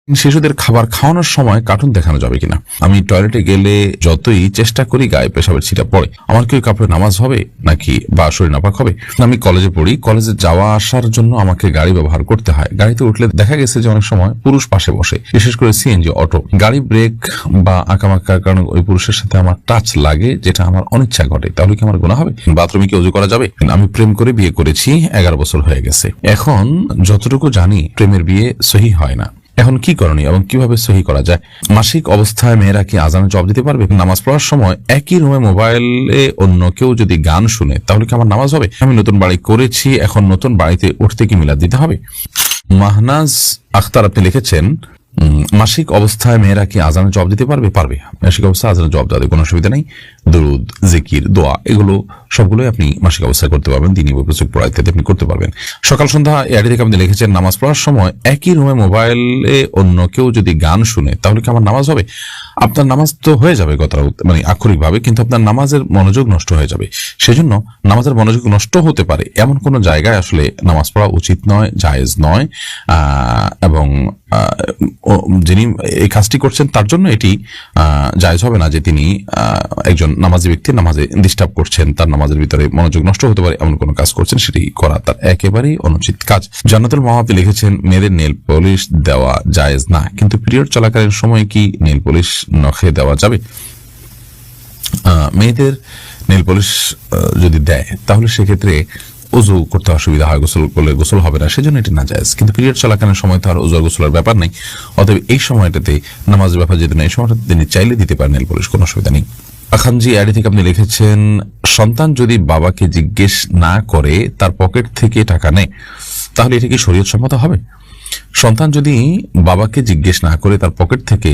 শিশুদের খাবার খাওয়ানোর সময় কার্টুন দেখানো যাবে কিনা? আমি টয়লেটে গেলে যতই চেষ্টা করি গায়ে পেশাবের ছিটা পড়ে, আমার কি ওই কাপড়ে নামাজ হবে নাকি বা শরীর নাপাক হবে? আমি কলেজে পড়ি, কলেজে যাওয়া আসার জন্য আমাকে গাড়ি ব্যবহার করতে হয়। গাড়িতে উঠলে দেখা গেছে যে অনেক সময় পুরুষ পাশে বসে, বিশেষ করে সিএনজি, অটো। গাড়ি ব্রেক বা আঁকামাকার কারণে ওই পুরুষের সাথে আমার টাচ লাগে, যেটা আমার অনিচ্ছা ঘটে, তাহলে কি আমার গুনাহ হবে? বাথরুমে কি ওযু করা যাবে? আমি প্রেম করে বিয়ে করেছি, 11 বছর হয়ে গেছে। এখন যতটুকু জানি প্রেমের বিয়ে সহি হয় না। এখন কি করণীয় এবং কিভাবে সহি করা যায়? মাসিক অবস্থায় মেয়েরা কি আজানে জবাব দিতে পারবে? নামাজ পড়ার সময় একই রুমে মোবাইলে অন্য কেউ যদি গান শুনে, তাহলে কি আমার নামাজ হবে? আমি নতুন বাড়ি করেছি, এখন নতুন বাড়িতে উঠতে কি মিলাদ দিতে হবে? মাহনাজ আখতার আপনি লিখেছেন, মাসিক অবস্থায় মেয়েরা কি আজানে জবাব দিতে পারবে? পারবে। মাসিক অবস্থায় আজানে জবাব দেওয়ার কোনো অসুবিধা নেই। দরুদ, জিকির, দোয়া, এগুলো সবগুলোই আপনি মাসিক অবস্থায় করতে পারবেন। দিনী প্রচুর পড়া ইত্যাদি আপনি করতে পারবেন। সকাল সন্ধ্যা এআইডি থেকে আপনি লিখেছেন, নামাজ পড়ার সময় একই রুমে মোবাইলে অন্য কেউ যদি গান শুনে, তাহলে কি আমার নামাজ হবে? আপনার নামাজ তো হয়ে যাবে কথা মানে আক্ষরিক ভাবে, কিন্তু আপনার নামাজের মনোযোগ নষ্ট হয়ে যাবে। সেজন্য নামাজের মনোযোগ নষ্ট হতে পারে এমন কোন জায়গায় আসলে নামাজ পড়া উচিত নয়, জায়েজ নয়। এবং যিনি এই কাজটি করছেন তার জন্য এটি জায়েজ হবে না যে তিনি একজন নামাজি ব্যক্তি নামাজে ডিস্টার্ব করছেন, তার নামাজের ভিতরে মনোযোগ নষ্ট হতে পারে এমন কোন কাজ করছেন, সেটি করা তার একেবারেই অনুচিত কাজ। জান্নাতুল মাহবুব লিখেছেন, মেয়েদের নেল পলিশ দেওয়া জায়েজ না, কিন্তু পিরিয়ড চলাকালীন সময় কি নেল পলিশ নখে দেওয়া যাবে? মেয়েদের নেল পলিশ যদি দেয় তাহলে সেক্ষেত্রে ওযু করতে অসুবিধা হয়, গোসল করলে গোসল হবে না, সেজন্য এটি নাজায়েজ। কিন্তু পিরিয়ড চলাকালীন সময় তো আর ওযু গোসলের ব্যাপার নেই, অতএব এই সময়টাতে নামাজের ব্যাপার যেহেতু নেই, এই সময়টাতে তিনি চাইলে দিতে পারেন নেল পলিশ, কোনো অসুবিধা নেই। আখানজি আইডি থেকে আপনি লিখেছেন, সন্তান যদি বাবাকে জিজ্ঞেস না করে তার পকেট থেকে টাকা নেয়, তাহলে এটা কি শরীয়ত সম্মত হবে? সন্তান যদি বাবাকে জিজ্ঞেস না করে তার পকেট থেকে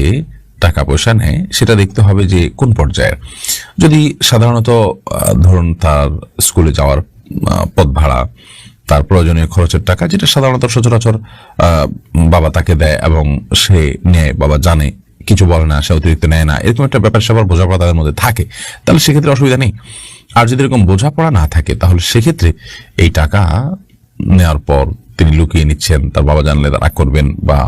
টাকা পয়সা নেয়, সেটা দেখতে হবে যে কোন পর্যায়ের। যদি সাধারণত ধরুন তার স্কুলে যাওয়ার পথ ভাড়া, তার প্রয়োজনীয় খরচের টাকা, যেটা সাধারণত সচরাচর বাবা তাকে দেয় এবং সে নেয়, বাবা জানে, কিছু বলে না, সে অতিরিক্ত নেয় না, এরকম একটা ব্যাপার সবার বোঝাপড়া তাদের মধ্যে থাকে, তাহলে সেক্ষেত্রে অসুবিধা নেই। আর যদি এরকম বোঝাপড়া না থাকে, তাহলে সেক্ষেত্রে এই টাকা নেওয়ার পর তিনি লুকিয়ে নিচ্ছেন, তার বাবা জানলে রাগ করবেন বা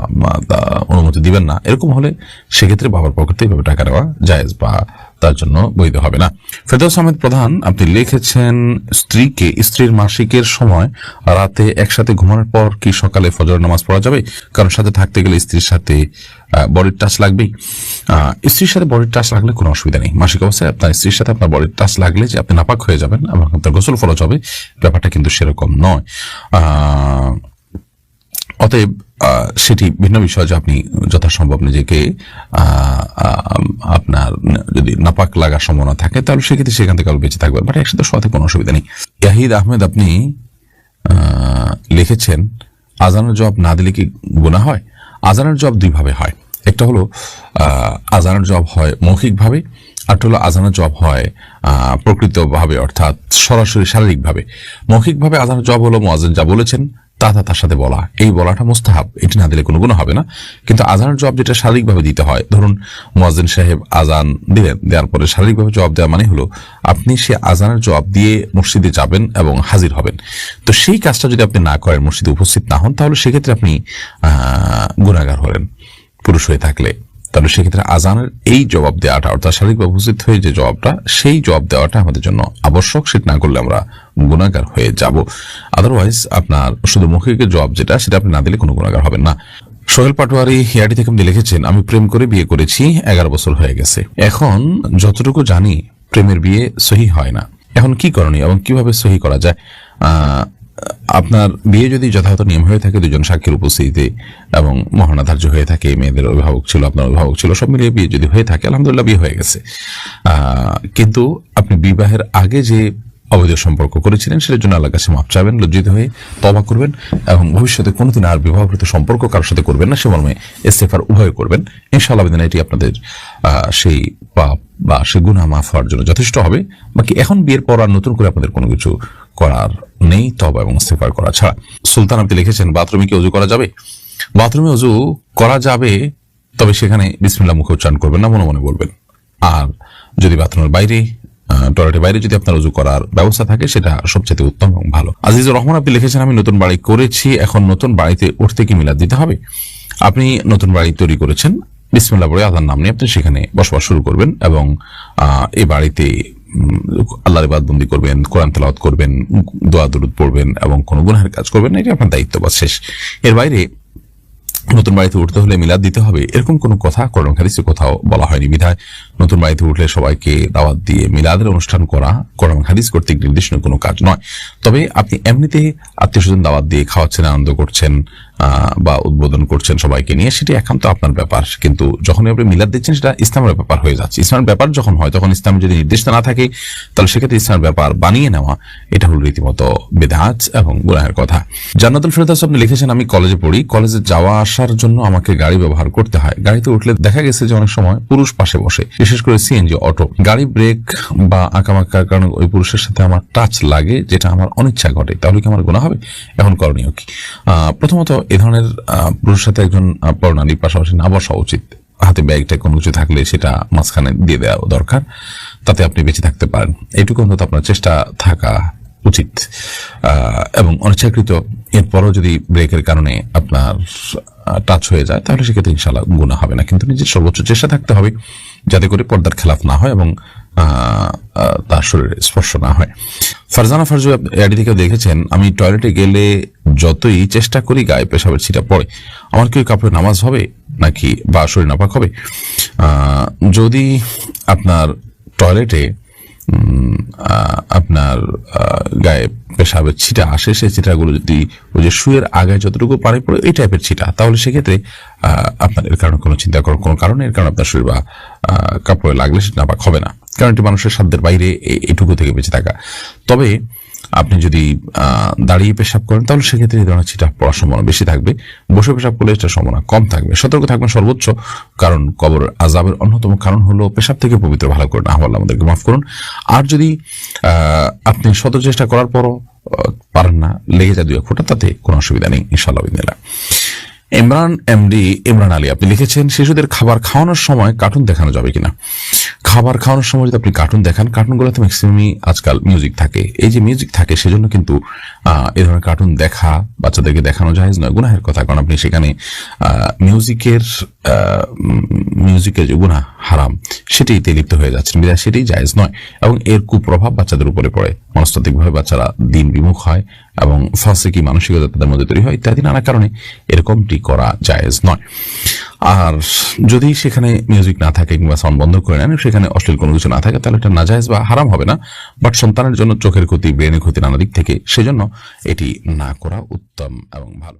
অনুমতি দিবেন না, এরকম হলে সেক্ষেত্রে বাবার পকেট থেকে টাকা নেওয়া জায়েজ বা তার জন্য বৈধ হবে না। ফেরদৌস আহমেদ প্রধান আপনি লিখেছেন, স্ত্রীকে স্ত্রীর মাসিকের সময় রাতে একসাথে ঘুমানোর পর কি সকালে ফজর নামাজ পড়া যাবে? কারণ সাথে থাকতে গেলে স্ত্রীর সাথে বডির টাচ লাগবেই। স্ত্রীর সাথে বডির টাচ লাগলে কোনো অসুবিধা নেই। মাসিক অবস্থায় আপনার স্ত্রীর সাথে আপনার বডির টাচ লাগলে যে আপনি নাপাক হয়ে যাবেন এবং আপনার গোসল ফরজ হবে, ব্যাপারটা কিন্তু সেরকম নয়। অতএব সেটি ভিন্ন বিষয় যে আপনি যথাসম্ভব নিজেকে আপনার যদি নাপাক লাগার সম্ভাবনা থাকে, তাহলে সেক্ষেত্রে সেখান থেকে বেঁচে থাকবেন, বাট একসাথে শোয়াতে কোনো অসুবিধা নেই। ইয়াহিদ আহমেদ আপনি লিখেছেন, আজানের জবাব না দিলে কি গুনাহ হয়? আজানের জবাব দুই ভাবে হয়। একটা হলো আজানের জবাব হয় মৌখিকভাবে, আর হলো আজানের জবাব হয় প্রকৃতভাবে, অর্থাৎ সরাসরি শারীরিকভাবে। মৌখিকভাবে আজানের জবাব হলো মুয়াজ্জিন যা বলেছেন তার সাথে বলা, এই বলাটা মুস্তাহাব, এটি না দিলে কোনো গুনাহ হবে না। কিন্তু আজানের জবাব যেটা শারীরিকভাবে দিতে হয়, ধরুন মুয়াজ্জিন সাহেব আজান দিলেন, দেওয়ার পরে শারীরিকভাবে জবাব দেওয়া মানে হলো আপনি সে আজানের জবাব দিয়ে মসজিদে যাবেন এবং হাজির হবেন। তো সেই কাজটা যদি আপনি না করেন, মসজিদে উপস্থিত না হন, তাহলে সেক্ষেত্রে আপনি গুনাহগার হলেন পুরুষ হয়ে থাকলে। তাহলে সেক্ষেত্রে আজানের এই জবাব দেওয়াটা, অর্থাৎ শারীরিকভাবে উপস্থিত হয়ে যে জবাবটা, সেই জবাব দেওয়াটা আমাদের জন্য আবশ্যক। সেটা না করলে আমরা গুনাহগার হয়ে যাব। আদারওয়াইজ আপনার শুধু মৌখিকের জবাব যেটা, সেটা আপনি না দিলে কোনো গুনাহগার হবেন না। সোহেল পাটোয়ারি হিয়াটি থেকে আপনি লিখেছেন, আমি প্রেম করে বিয়ে করেছি, 11 বছর হয়ে গেছে। এখন যতটুকু জানি প্রেমের বিয়ে সহি হয় না। এখন কি করণীয় এবং কিভাবে সহি করা যায়? আপনার বিয়ে যদি যথাযথ নিয়ম হয়ে থাকে, দুজন সাক্ষীর উপস্থিতিতে এবং মহানা ধার্য হয়ে থাকে, মেয়েদের অভিভাবক ছিল, আপনার অভিভাবক ছিল, সব মিলিয়ে বিয়ে যদি হয়ে থাকে, আলহামদুলিল্লাহ বিয়ে হয়ে গেছে। কিন্তু আপনি বিবাহের আগে যে অবৈধ সম্পর্ক করেছিলেন, সেটার জন্য আল্লাহর কাছে মাফ চাইবেন, লজ্জিত হয়ে তওবা করবেন এবং ভবিষ্যতে কোনোদিন আর বিবাহকৃত সম্পর্ক কারোর সাথে করবেন না, সে মর্মে ইস্তেগফার উভয় করবেন। ইনশাআল্লাহ এটি আপনাদের সেই পাপ বা সে গুনাহ মাফ হওয়ার জন্য যথেষ্ট হবে। বাকি এখন বিয়ের পর আর নতুন করে আপনাদের কোনো কিছু করার নেই, তওবা এবং ইস্তেগফার করা ছাড়া। সুলতান আপনি লিখেছেন, বাথরুমে কি ওযু করা যাবে? বাথরুমে ওযু করা যাবে, তবে সেখানে বিসমিল্লাহ মুখে উচ্চারণ করবেন না, মনে মনে বলবেন। আর যদি বাথরুমের বাইরে, টয়লেটের বাইরে যদি আপনার ওযু করার ব্যবস্থা থাকে, সেটা সবচেয়ে উত্তম এবং ভালো। আজিজুর রহমান আপনি লিখেছেন, আমি নতুন বাড়ি করেছি, এখন নতুন বাড়িতে উঠতে কি মিলাদ দিতে হবে? আপনি নতুন বাড়ি তৈরি করেছেন, বিসমিল্লাহ বলে আল্লাহর নাম নিয়ে আপনি সেখানে বসবাস শুরু করবেন এবং এই বাড়িতে আল্লাহর ইবাদতবন্দি করবেন, কোরআন তেলাওয়াত করবেন, দোয়া দরুদ পড়বেন এবং কোনো গুনাহের কাজ করবেন না, এটা আপনার দায়িত্ব বা শেষ। এর বাইরে নতুন বাড়িতে উঠতে হলে মিলাদ দিতে হবে এরকম কোনো কথা কোরআন হাদিসে কোথাও বলা হয়নি। বিধায় নতুন বাড়িতে উঠলে সবাইকে দাওয়াত দিয়ে মিলাদের অনুষ্ঠান করা কোরআন হাদিস কর্তৃক নির্দেশনা কোনো কাজ নয়। তবে আপনি এমনিতে আত্মীয় স্বজন দাওয়াত দিয়ে খাওয়াচ্ছেন, আনন্দ করছেন বা উদ্বোধন করছেন সবাইকে নিয়ে, সেটি একান্ত আপনার ব্যাপার। কিন্তু যখন আপনি মিলাদ দিচ্ছেন সেটা ইসলামের ব্যাপার হয়ে যাচ্ছে। ইসলামের ব্যাপার যখন হয় তখন ইসলামের যদি নির্দেশনা না থাকে তাহলে সেক্ষেত্রে ইসলামের ব্যাপার বানিয়ে নেওয়া এটা হলো রীতিমতো বিদআত এবং গুনাহের কথা। জান্নাতুল ফেরদাউস আপনি লিখেছেন, আমি কলেজে পড়ি, কলেজে যাওয়া আসার জন্য আমাকে গাড়ি ব্যবহার করতে হয়। গাড়িতে উঠলে দেখা গেছে যে অনেক সময় পুরুষ পাশে বসে, বিশেষ করে সিএনজি, অটো। গাড়ি ব্রেক বা আঁকামাকার কারণে ওই পুরুষের সাথে আমার টাচ লাগে, যেটা আমার অনিচ্ছা ঘটে, তাহলে কি আমার গুনাহ হবে? এখন করণীয় কি? প্রথমত এ ধরনের পুরুষের সাথে একজন পরনারীর পাশাপাশি না বসা উচিত। হাতে ব্যাগটা কোনো কিছু থাকলে সেটা মাঝখানে দিয়ে দেওয়া দরকার, তাতে আপনি বেঁচে থাকতে পারেন, এইটুকু অন্তত আপনার চেষ্টা থাকা উচিত। এবং অনিচ্ছাকৃত এরপরও যদি ব্রেকের কারণে আপনার টাচ হয়ে যায় তাহলে সেক্ষেত্রে ইনশাআল্লাহ গুনাহ হবে না। কিন্তু নিজের সর্বোচ্চ চেষ্টা থাকতে হবে যাতে করে পর্দার খেলাফ না হয় এবং তার শরীরে স্পর্শ না হয়। ফারজানা ফারজু এডি থেকে দেখেছেন, আমি টয়লেটে গেলে যতই চেষ্টা করি গায়ে পেশাবের ছিটা পড়ে, আমার কি কাপড়ে নামাজ হবে নাকি বা শরীর নাপাক হবে? যদি আপনার টয়লেটে আপনার গায়ে পেশাবের ছিটা আসে, সেই ছিটাগুলো যদি ওই যে শুয়ের আগে যতটুকু পানি পড়ে এই টাইপের ছিটা, তাহলে সেক্ষেত্রে আপনার এর কারণে কোনো চিন্তা করার কোনো কারণে, এর কারণে আপনার শরীর বা কাপড়ে লাগলে সেটা নাপাক হবে না, কারণ এটি মানুষের সাধ্যের বাইরে এইটুকু থেকে বেঁচে থাকা। তবে আপনি যদি দাঁড়িয়ে পেশাব করেন তাহলে সেক্ষেত্রে এই ধরনের ছিটা পড়ার সম্ভাবনা বেশি থাকবে। বসে পেশাব করলে এটা সম্ভাবনা কম থাকবে। সতর্ক থাকবেন সর্বোচ্চ, কারণ কবরের আযাবের অন্যতম কারণ হলো পেশাব থেকে পবিত্র ভালো করে না হওয়া। আল্লাহ আমাদেরকে মাফ করুন। আর যদি আপনি শত চেষ্টা করার পরও পারেন না, লেগে যায় 2-1 ফোঁটা, তাতে কোনো অসুবিধা নেই ইনশাআল্লাহ বিদিনিল্লাহ। ইমরান আলী আপনি লিখেছেন, শিশুদের খাবার খাওয়ানোর সময় কার্টুন দেখানো যাবে কিনা? খাবার খাওয়ানোর সময় যদি আপনি কার্টুন দেখান, কার্টুনগুলোতে ম্যাক্সিমামই আজকাল মিউজিক থাকে। এই যে মিউজিক থাকে সেজন্য কিন্তু এই ধরনের কার্টুন দেখা বাচ্চাদেরকে দেখানো জায়েজ নয়, গুনাহের কথা। কারণ আপনি সেখানে মিউজিকের যে গুনাহ হারাম সেটাইতে লিপ্ত হয়ে যাচ্ছেন, বিধায় সেটাই জায়েজ নয় এবং এর কুপ্রভাব বাচ্চাদের উপরে পড়ে। মনস্তাত্ত্বিকভাবে বাচ্চারা দিন বিমুখ হয় এবং ফাসিকি মানসিকতা তাদের মধ্যে তৈরি হয়, ইত্যাদি নানা কারণে এরকমটি করা জায়েজ নয়। আর যদি সেখানে মিউজিক না থাকে কিংবা সাউন্ড বন্ধ করে নেন, সেখানে অশ্লীল কোনো কিছু না থাকে, তাহলে এটা নাজায়েজ বা হারাম হবে না, বাট সন্তানের জন্য চোখের ক্ষতি, ব্রেনের ক্ষতি নানা দিক থেকে, সেজন্য এটি না করা উত্তম এবং ভালো।